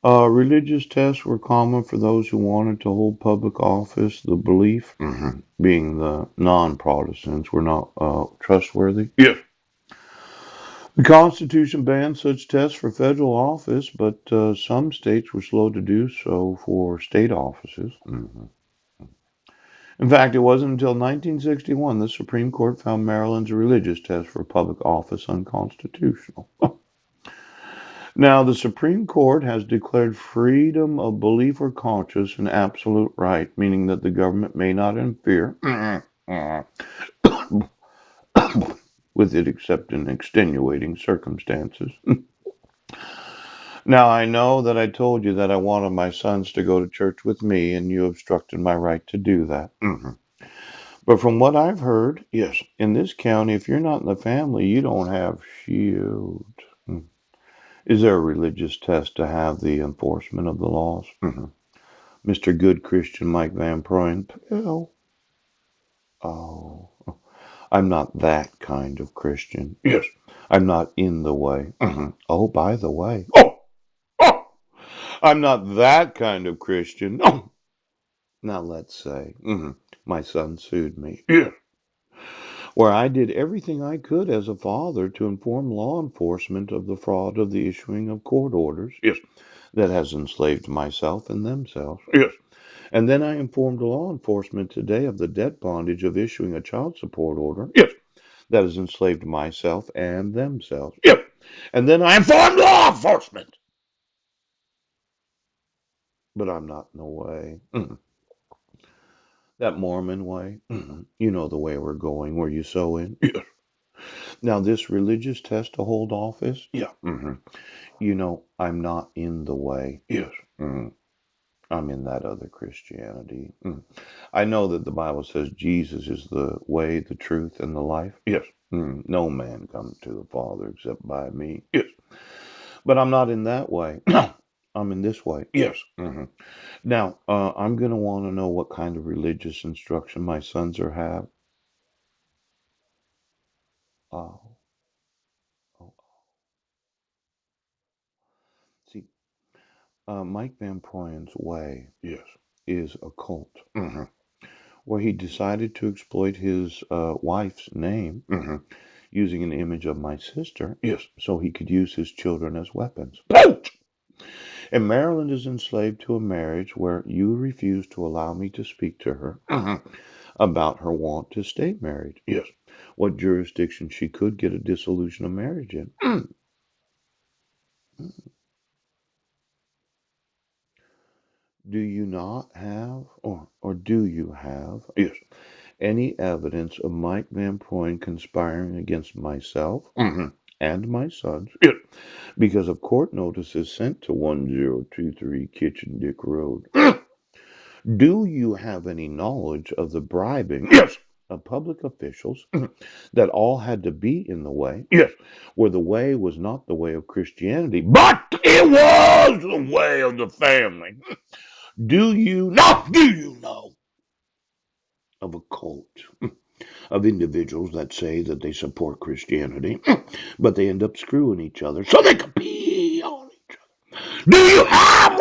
Religious tests were common for those who wanted to hold public office, the belief being the non-Protestants were not trustworthy. Yes. The Constitution banned such tests for federal office, but some states were slow to do so for state offices. In fact, it wasn't until 1961 the Supreme Court found Maryland's religious test for public office unconstitutional. Now, the Supreme Court has declared freedom of belief or conscience an absolute right, meaning that the government may not interfere with it except in extenuating circumstances. Now, I know that I told you that I wanted my sons to go to church with me, and you obstructed my right to do that. But from what I've heard, yes, in this county, if you're not in the family, you don't have shield. Is there a religious test to have the enforcement of the laws? Mr. Good Christian Mike Van Proyen. Oh, I'm not that kind of Christian. Yes. I'm not in the way. Oh, by the way. Oh, I'm not that kind of Christian. Oh. Now let's say my son sued me. Yes. Where I did everything I could as a father to inform law enforcement of the fraud of the issuing of court orders. Yes. That has enslaved myself and themselves. Yes. And then I informed law enforcement today of the debt bondage of issuing a child support order. Yes. That has enslaved myself and themselves. Yes. And then I informed law enforcement. But I'm not in the way. That Mormon way. You know the way we're going, where you sow in. Yes. Now, this religious test to hold office. Yeah. You know, I'm not in the way. Yes. I'm in that other Christianity. I know that the Bible says Jesus is the way, the truth, and the life. Yes. No man comes to the Father except by me. Yes. But I'm not in that way. I'm in this way. Yes. Now, I'm going to want to know what kind of religious instruction my sons are have. Oh, oh. See, Mike Van Proyen's way. Yes. Is a cult. Where he decided to exploit his wife's name using an image of my sister. Yes. So he could use his children as weapons. Ouch! And Maryland is enslaved to a marriage where you refuse to allow me to speak to her about her want to stay married. Yes. What jurisdiction she could get a dissolution of marriage in. Do you not have, or do you have, yes, any evidence of Mike Van Proyen conspiring against myself and my sons? Yes. Because of court notices sent to 1023 Kitchen Dick Road. Do you have any knowledge of the bribing? Yes. Of public officials that all had to be in the way? Yes. Where the way was not the way of Christianity, but it was the way of the family. Do you know of a cult of individuals that say that they support Christianity, but they end up screwing each other so they can pee on each other? Do you have